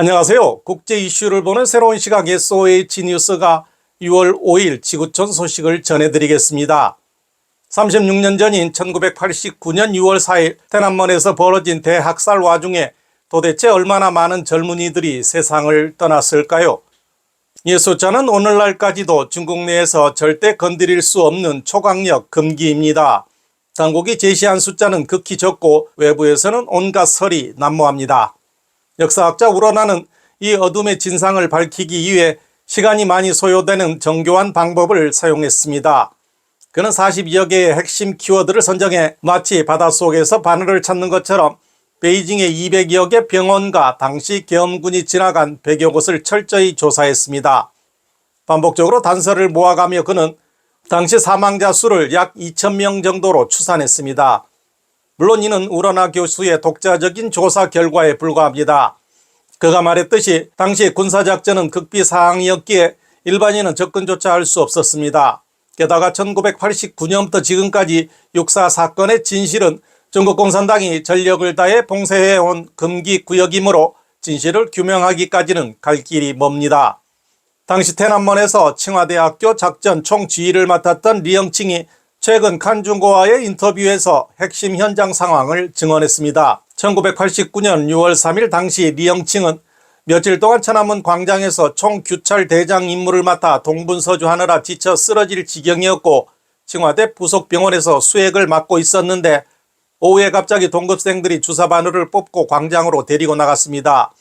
안녕하세요. 국제 이슈를 보는 새로운 시각 SOH 뉴스가 6월 5일 지구촌 소식을 전해드리겠습니다. 36년 전인 1989년 6월 4일天安門에서 벌어진 대학살 와중에 도대체 얼마나 많은 젊은이들이 세상을 떠났을까요? 이 숫자는 오늘날까지도 중국 내에서 절대 건드릴 수 없는 초강력 금기입니다. 당국이 제시한 숫자는 극히 적고 외부에서는 온갖 설이 난무합니다. 역사학자 우러나는 이 어둠의 진상을 밝히기 위해 시간이 많이 소요되는 정교한 방법을 사용했습니다. 그는 42여 개의 핵심 키워드를 선정해 마치 바닷속에서 바늘을 찾는 것처럼 베이징의 200여 개 병원과 당시 계엄군이 지나간 100여 곳을 철저히 조사했습니다. 반복적으로 단서를 모아가며 그는 당시 사망자 수를 약 2,000명 정도로 추산했습니다. 물론 이는 우러나 교수의 독자적인 조사 결과에 불과합니다. 그가 말했듯이 당시 군사작전은 극비사항이었기에 일반인은 접근조차 할 수 없었습니다. 게다가 1989년부터 지금까지 육사 사건의 진실은 중국 공산당이 전력을 다해 봉쇄해온 금기구역이므로 진실을 규명하기까지는 갈 길이 멉니다. 당시天安門에서 칭화대학교 작전 총지휘를 맡았던 리영칭이 최근 칸중고와의 인터뷰에서 핵심 현장 상황을 증언했습니다. 1989년 6월 3일 당시 리영칭은 며칠 동안 천안문 광장에서 총규찰 대장 임무를 맡아 동분서주하느라 지쳐 쓰러질 지경이었고 칭화대 부속병원에서 수액을 맞고 있었는데 오후에 갑자기 동급생들이 주사바늘을 뽑고 광장으로 데리고 나갔습니다.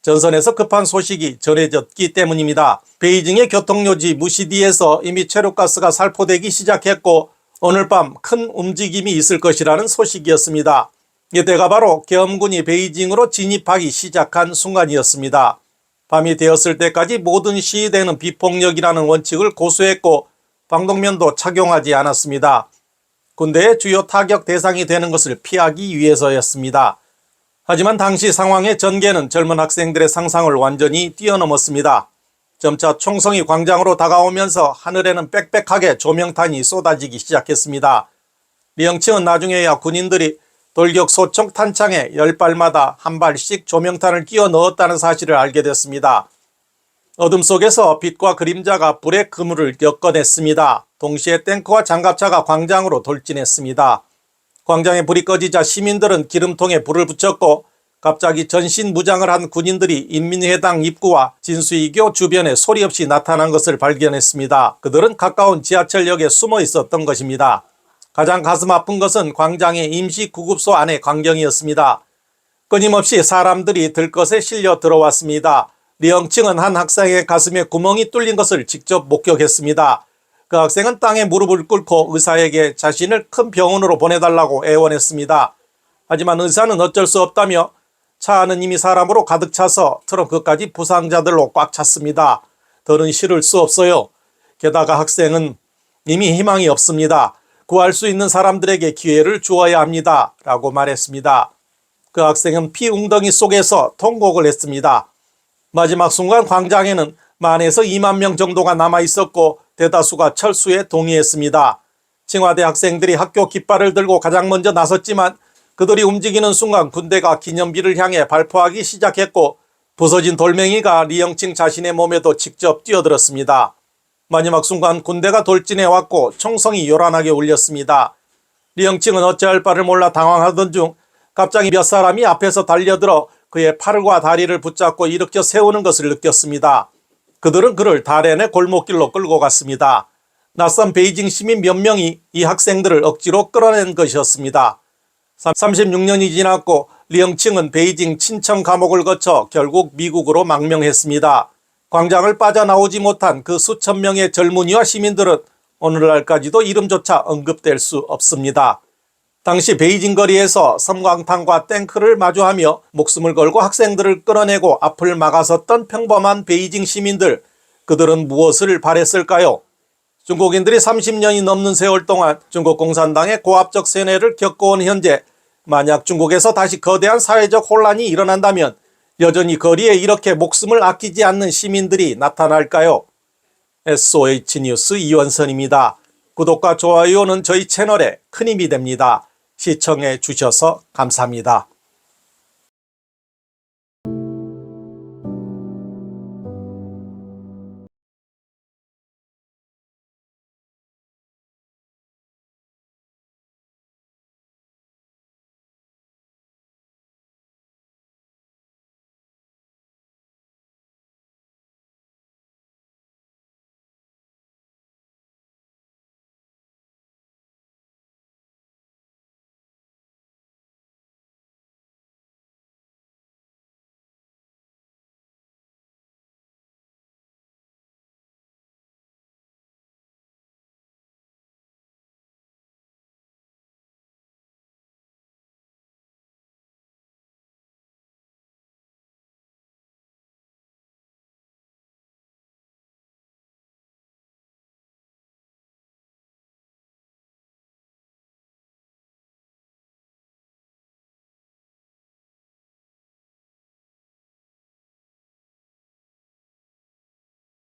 전선에서 급한 소식이 전해졌기 때문입니다. 베이징의 교통요지 무시디에서 이미 최루가스가 살포되기 시작했고 오늘 밤 큰 움직임이 있을 것이라는 소식이었습니다. 이때가 바로 계엄군이 베이징으로 진입하기 시작한 순간이었습니다. 밤이 되었을 때까지 모든 시위대는 비폭력이라는 원칙을 고수했고 방독면도 착용하지 않았습니다. 군대의 주요 타격 대상이 되는 것을 피하기 위해서였습니다. 하지만 당시 상황의 전개는 젊은 학생들의 상상을 완전히 뛰어넘었습니다. 점차 총성이 광장으로 다가오면서 하늘에는 빽빽하게 조명탄이 쏟아지기 시작했습니다. 리영칭은 나중에야 군인들이 돌격 소총 탄창에 10발마다 한 발씩 조명탄을 끼워 넣었다는 사실을 알게 됐습니다. 어둠 속에서 빛과 그림자가 불의 그물을 엮어냈습니다. 동시에 탱크와 장갑차가 광장으로 돌진했습니다. 광장에 불이 꺼지자 시민들은 기름통에 불을 붙였고 갑자기 전신 무장을 한 군인들이 인민회당 입구와 진수이교 주변에 소리 없이 나타난 것을 발견했습니다. 그들은 가까운 지하철역에 숨어 있었던 것입니다. 가장 가슴 아픈 것은 광장의 임시구급소 안의 광경이었습니다. 끊임없이 사람들이 들것에 실려 들어왔습니다. 리영칭은 한 학생의 가슴에 구멍이 뚫린 것을 직접 목격했습니다. 그 학생은 땅에 무릎을 꿇고 의사에게 자신을 큰 병원으로 보내달라고 애원했습니다. 하지만 의사는 어쩔 수 없다며 차 안은 이미 사람으로 가득 차서 트렁크까지 부상자들로 꽉 찼습니다. 더는 실을 수 없어요. 게다가 학생은 이미 희망이 없습니다. 구할 수 있는 사람들에게 기회를 주어야 합니다. 라고 말했습니다. 그 학생은 피 웅덩이 속에서 통곡을 했습니다. 마지막 순간 광장에는 10,000에서 20,000명 정도가 남아 있었고 대다수가 철수에 동의했습니다. 칭화대 학생들이 학교 깃발을 들고 가장 먼저 나섰지만 그들이 움직이는 순간 군대가 기념비를 향해 발포하기 시작했고 부서진 돌멩이가 리영칭 자신의 몸에도 직접 뛰어들었습니다. 마지막 순간 군대가 돌진해 왔고 총성이 요란하게 울렸습니다. 리영칭은 어찌할 바를 몰라 당황하던 중 갑자기 몇 사람이 앞에서 달려들어 그의 팔과 다리를 붙잡고 일으켜 세우는 것을 느꼈습니다. 그들은 그를 다렌의 골목길로 끌고 갔습니다. 낯선 베이징 시민 몇 명이 이 학생들을 억지로 끌어낸 것이었습니다. 36년이 지났고 리영칭은 베이징 친청 감옥을 거쳐 결국 미국으로 망명했습니다. 광장을 빠져나오지 못한 그 수천 명의 젊은이와 시민들은 오늘날까지도 이름조차 언급될 수 없습니다. 당시 베이징 거리에서 섬광탄과 탱크를 마주하며 목숨을 걸고 학생들을 끌어내고 앞을 막아섰던 평범한 베이징 시민들, 그들은 무엇을 바랬을까요? 중국인들이 30년이 넘는 세월 동안 중국 공산당의 고압적 세뇌를 겪어온 현재 만약 중국에서 다시 거대한 사회적 혼란이 일어난다면 여전히 거리에 이렇게 목숨을 아끼지 않는 시민들이 나타날까요? SOH 뉴스 이원선입니다. 구독과 좋아요는 저희 채널에 큰 힘이 됩니다. 시청해 주셔서 감사합니다.